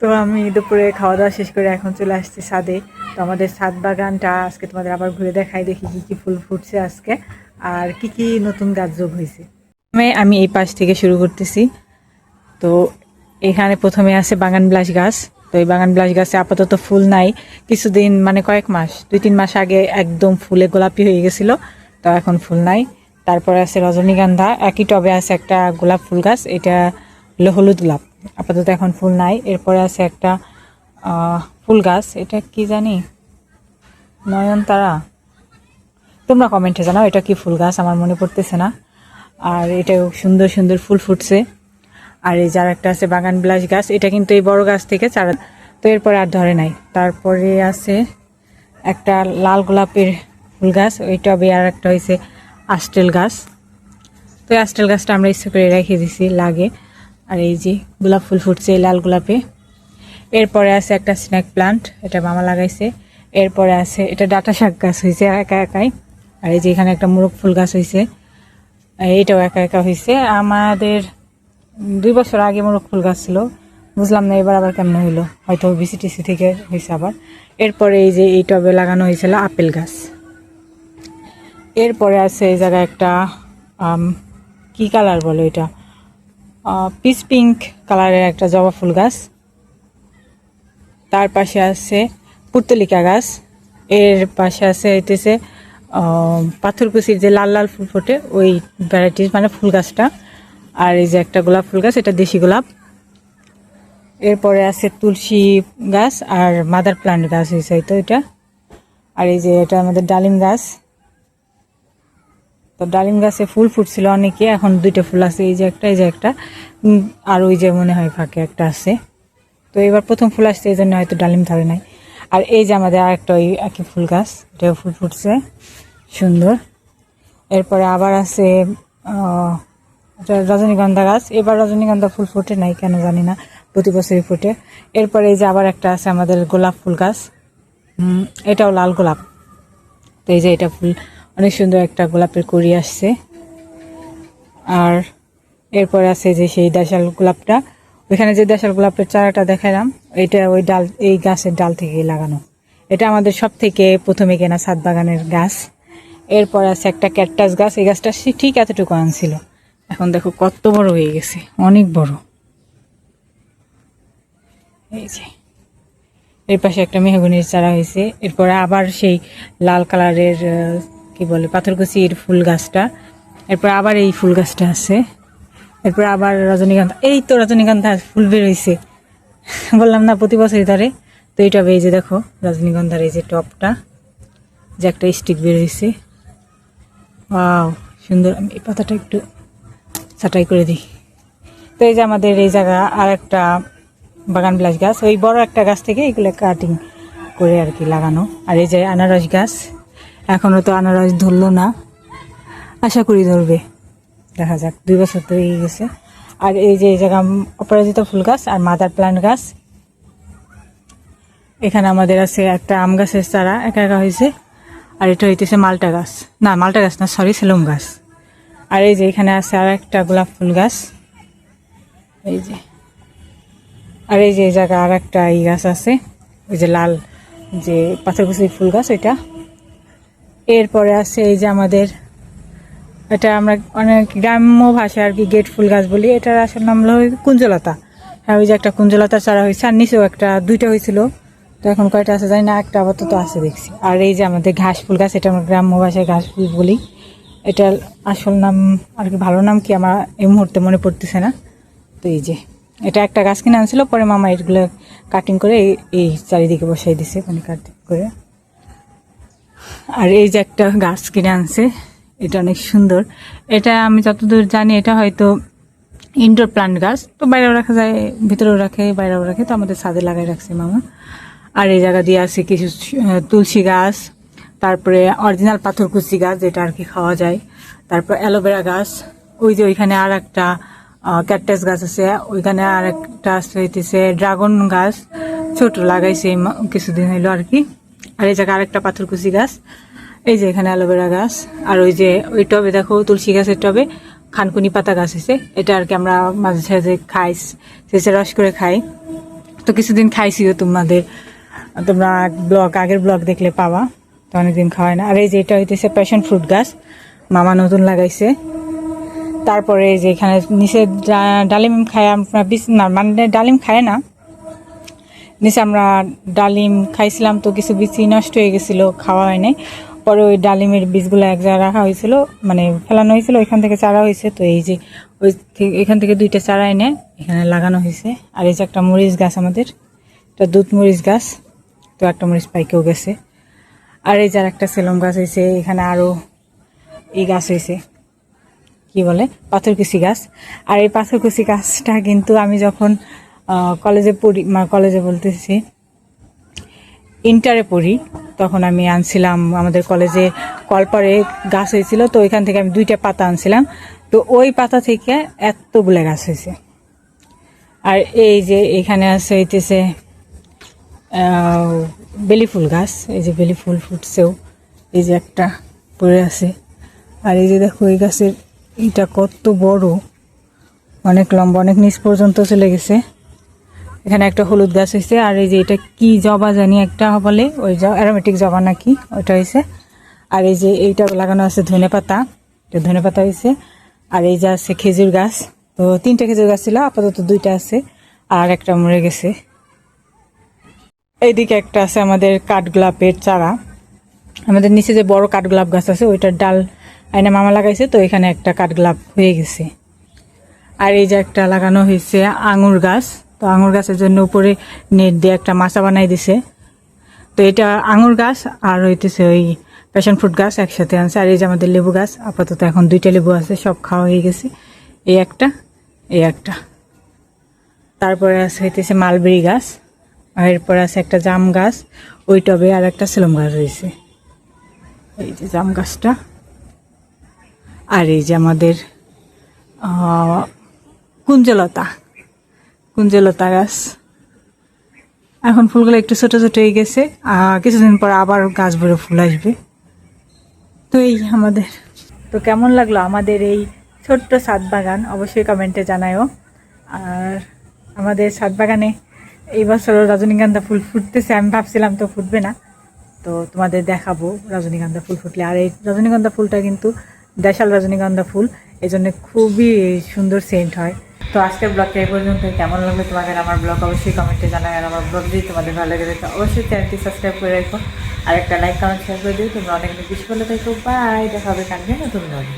তো আমি দুপুরে খাওয়া দাওয়া শেষ করে এখন চলে আসছি ছাদে। তো আমাদের ছাদ বাগানটা আজকে তোমাদের আবার ঘুরে দেখাই, দেখি কি কি ফুল ফুটছে আজকে আর কি কি নতুন গাছ যোগ হয়েছে। আমি এই পাশ থেকে শুরু করতেছি। তো এখানে প্রথমে আছে বাগান বিলাস গাছ। তো এই বাগান বিলাস গাছে আপাতত ফুল নাই, কিছুদিন মানে কয়েক মাস 2-3 মাস আগে একদম ফুলে গোলাপি হয়ে গেছিল, তো এখন ফুল নাই। তারপরে আছে রজনীগন্ধা, একই টবে আছে একটা গোলাপ ফুল গাছ, এটা হলো হলুদ গোলাপ, আপাতত এখন ফুল নাই। এরপরে আছে একটা ফুল গাছ, এটা কি জানি, নয়নতারা, তোমরা কমেন্টে জানাও এটা কি ফুল গাছ, আমার মনে পড়তেছে না। আর এটা সুন্দর সুন্দর ফুল ফুটছে। আর এই যার একটা আছে বাগান বিলাস গাছ, এটা কিন্তু এই বড় গাছ থেকে চারা, তো এরপরে আর ধরে নাই। তারপরে আছে একটা লাল গোলাপের ফুল গাছ, ওই টবে আর একটা হয়েছে আস্টেল গাছ। তো এই আস্টেল গাছটা আমরা ইচ্ছে করে রেখে দিছি লাগে। আর এই যে গোলাপ ফুল ফুটছে এই লাল গোলাপে। এরপরে আছে একটা স্নেক প্লান্ট, এটা মামা লাগাইছে। এরপরে আছে এটা ডাটা শাক গাছ হয়েছে একা একাই। আর এই যে এখানে একটা মোরগ ফুল গাছ হয়েছে, এইটাও একা একা হয়েছে। আমাদের 2 বছর আগে মোরগ ফুল গাছ ছিল, বুঝলাম না এবার আবার কেমন হইলো, হয়তো বিসিটিসি থেকে হয়েছে আবার। এরপরে এই যে এই টবে লাগানো হয়েছিল আপেল গাছ। এরপরে আছে এই জায়গায় একটা কি কালার বলে এটা, পিচ পিঙ্ক কালারের একটা জবা ফুল গাছ। তার পাশে আছে পুর্তলিকা গাছ। এর পাশে আছে হইতেছে পাথরকুচির যে লাল লাল ফুল ফোটে ওই ভ্যারাইটিস মানে ফুল গাছটা। আর এই যে একটা গোলাপ ফুল গাছ, এটা দেশি গোলাপ। এরপরে আছে তুলসী গাছ আর মাদার প্লান্ট গাছ হয়েছে হয়তো এটা। আর এই যে এটা আমাদের ডালিম গাছ। তো ডালিম গাছে ফুল ফুটছিল অনেকে, এখন 2টা ফুল আছে, এই যে একটা এই যে একটা, আর ওই যে মনে হয় ফাঁকে একটা আছে। তো এবার প্রথম ফুল আসছে, এই জন্য হয়তো ডালিম ধরে নাই। আর এই যে আমাদের আর একটা ওই একই ফুল গাছ, এটাও ফুল ফুটছে সুন্দর। এরপরে আবার আছে রজনীগন্ধা গাছ। এবার রজনীগন্ধা ফুল ফোটে নাই কেন জানি না, প্রতি বছরই ফোটে। এরপরে এই যে আবার একটা আছে আমাদের গোলাপ ফুল গাছ, এটাও লাল গোলাপ। তো এই যে এটা ফুল অনেক সুন্দর, একটা গোলাপের কড়ি আসছে। আর এরপরে আছে যে সেই দেশাল গোলাপটা, ওইখানে যে দেশাল গোলাপের চারাটা দেখালাম, এটা ওই ডাল, এই গাছের ডাল থেকে লাগানো। এটা আমাদের সব থেকে প্রথমে কেনা ছাদ বাগানের গাছ। এরপর আছে একটা ক্যাকটাস গাছ, এই গাছটা ঠিক এতটুকু আনছিল, এখন দেখো কত বড় হয়ে গেছে, অনেক বড়। এই যে এর পাশে একটা মেহগনির চারা হয়েছে। এরপরে আবার সেই লাল কালারের কি বলে পাথরকুচির ফুল গাছটা। এরপর আবার এই ফুল গাছটা আছে। এরপর আবার রজনীগন্ধা, এই তো রজনীগন্ধা ফুল বের হয়েছে, বললাম না প্রতি বছরই ধরে। তো এই টবে এই যে দেখো রজনীগন্ধার এই যে টপটা, যে একটা স্টিক বের হয়েছে, ওয়াও সুন্দর। আমি এই পাতাটা একটু ছাঁটাই করে দিই। তো এই যে আমাদের এই জায়গা আর একটা বাগান বিলাস গাছ, ওই বড় একটা গাছ থেকে এগুলো কাটিং করে আর কি লাগানো। আর এই যে আনারস গাছ, এখনও তো আনারস ধরলো না, আশা করি ধরবে, দেখা যাক, 2 বছর তো হয়ে গেছে। আর এই যে এই জায়গা অপরাজিতা ফুল গাছ আর মাদার প্লান্ট গাছ। এখানে আমাদের আছে একটা আম গাছের চারা একা একা হয়েছে। আর এটা হইতেছে মালটা গাছ, না মালটা গাছ না, সরি সেলুম গাছ। আর এই যে এখানে আছে আর একটা গোলাপ ফুল গাছ, এই যে। আর এই যে এই জায়গা আর একটা এই গাছ আছে, ওই যে লাল যে পাথরকুচি ফুল গাছ ওইটা। এরপরে আছে এই যে আমাদের, এটা আমরা অনেক গ্রাম্য ভাষায় আর কি গেট ফুল গাছ বলি, এটার আসল নাম হলো কুঞ্জলতা। হ্যাঁ, ওই যে একটা কুঞ্জলতা চারা হয়েছে, আর নিচেও একটা 2টা হয়েছিল, তো এখন কয়টা আছে জানি না, একটা আপাতত আছে দেখছি। আর এই যে আমাদের ঘাস ফুল গাছ, এটা আমরা গ্রাম্য ভাষায় ঘাস ফুল বলি। এটার আসল নাম আর কি, ভালো নাম কি আমার এই মুহূর্তে মনে পড়তেছে না। তো এই যে এটা একটা গাছ কিনে আনছিল, পরে মামা এগুলো কাটিং করে এই চারিদিকে বসাই দিছে, মানে কাটিং করে। আর এই যে একটা গাছ কিনে আনছে, এটা অনেক সুন্দর। এটা আমি যতদূর জানি এটা হয়তো ইনডোর প্লান্ট গাছ, তো বাইরেও রাখা যায়, ভিতরেও রাখে, বাইরেও রাখে, তো আমাদের ছাদে লাগাই রাখছে মামা। আর এই জায়গা দিয়ে আছে কিছু তুলসী গাছ, তারপরে অরিজিনাল পাথরকুচি গাছ যেটা আর কি খাওয়া যায়, তারপর অ্যালোভেরা গাছ। ওই যে ওইখানে আর একটা ক্যাকটাস গাছ আছে, ওইখানে আর একটা আছে হইতেছে ড্রাগন গাছ, ছোট লাগাইছে কিছুদিন হইলো আর কি। আর এই জায়গায় আরেকটা পাথরকুচি গাছ, এই যে এখানে অ্যালোভেরা গাছ। আর ওই যে ওই টবে দেখো তুলসী গাছের টবে খানকুনি পাতা গাছ আছে, এটা আর কি আমরা মাঝে সাঝে খাই, শেষে রস করে খাই। তো কিছুদিন খাইছিও, তোমরা আগের ব্লগ দেখলে পাওয়া। তো অনেকদিন খাওয়ায় না। আর এই যে এটা হইতেছে প্যাশন ফ্রুট গাছ, মামা নতুন লাগাইছে। তারপরে এই যে এখানে নিচে ডালিম খায় আমরা, না মানে ডালিম খায় না, নিচে আমরা ডালিম খাইছিলাম, তো কিছু বিচি নষ্ট হয়ে গেছিলো, খাওয়া হয় নাই। পরে ওই ডালিমের বীজগুলো এক জায়গায় রাখা হয়েছিল, মানে ফেলানো হয়েছিল, ওইখান থেকে চারা হয়েছে। তো এই যে এখান থেকে 2টা চারা এনে এখানে লাগানো হয়েছে। আর এই যে একটা মরিচ গাছ আমাদের, এটা দুধ মরিচ গাছ, তো একটা মরিচ পাইকেও গেছে। আর এই যার একটা সেলম গাছ হয়েছে, এখানে আরও এই গাছ হয়েছে, কি বলে পাথরকুচি গাছ। আর এই পাথরকুচি গাছটা কিন্তু আমি যখন কলেজে পড়ি, কলেজে বলতেছি ইন্টারে পড়ি, তখন আমি আনছিলাম, আমাদের কলেজে কলপারে গাছ হয়েছিল, তো ওইখান থেকে আমি 2টা পাতা আনছিলাম। তো ওই পাতা থেকে এতগুলো গাছ হয়েছে। আর এই যে এখানে আছে হইতেছে বেলি ফুল গাছ, এই যে বেলি ফুল ফুটছেও, এই যে একটা পড়ে আছে। আর এই যে দেখো এই গাছের এটা কত বড়, অনেক লম্বা, অনেক নিচ পর্যন্ত চলে গেছে। এখানে একটা হলুদ গাছ হয়েছে। আর এই যে এটা কি জবা জানি একটা বলে, ওই অ্যারোমেটিক জবা নাকি, ওইটা হয়েছে। আর এই যে এইটা লাগানো আছে ধনে পাতা, এটা ধনে পাতা হয়েছে। আর এই যে আছে খেজুর গাছ, তো 3টা খেজুর গাছ ছিল, আপাতত 2টা আছে, আর একটা মরে গেছে। এইদিকে একটা আছে আমাদের কাঠগোলাপের চারা, আমাদের নিচে যে বড় কাঠগোলাপ গাছ আছে ওইটার ডাল আইনা মামা লাগাইছে, তো এখানে একটা কাঠগোলাপ হয়ে গেছে। আর এই যে একটা লাগানো হয়েছে আঙুর গাছ, তো আঙুর গাছের জন্য উপরে নেট দিয়ে একটা মাচা বানাই দিছে। তো এটা আঙুর গাছ আর হইতেছে ওই প্যাশন ফ্রুট গাছ একসাথে আনছে। আর এই যে আমাদের লেবু গাছ, আপাতত এখন 2টা লেবু আছে, সব খাওয়া হয়ে গেছে, এই একটা এই একটা। তারপরে আছে হইতেছে মালবেরি গাছ, আর এরপরে আছে একটা জাম গাছ, ওই টবে আর একটা সেলম গাছ হয়েছে, এই যে জাম গাছটা। আর এই যে আমাদের কুঞ্জলতা গাছ, এখন ফুলগুলো একটু ছোট ছোট হয়ে গেছে, কিছুদিন পর আবার গাছ ভরে ফুল আসবে। তো এই আমাদের, তো কেমন লাগলো আমাদের এই ছোট্ট ছাদ বাগান অবশ্যই কমেন্টে জানায়ও। আর আমাদের ছাদ বাগানে এই বছরও রজনীগন্ধা ফুল ফুটতেছে, আমি ভাবছিলাম তো ফুটবে না, তো তোমাদের দেখাবো রজনীগন্ধা ফুল ফুটলে। আর এই রজনীগন্ধা ফুলটা কিন্তু দেশাল রজনীগন্ধা ফুল, এই জন্য খুবই সুন্দর সেন্ট হয়। তো আজকের ব্লগটা এই পর্যন্ত। কেমন লাগলো তোমাদের আমার ব্লগ অবশ্যই কমেন্টে জানাই। আর আমার ব্লগ যদি তোমাদের ভালো লাগে তো অবশ্যই চ্যানেলটি সাবস্ক্রাইব করে রাখো, আর একটা লাইক কমেন্ট শেয়ার করে দিও। তোমরা অনেক বেশি ভালো থাকো, বাই, দেখা হবে কালকে নতুন ব্লগে।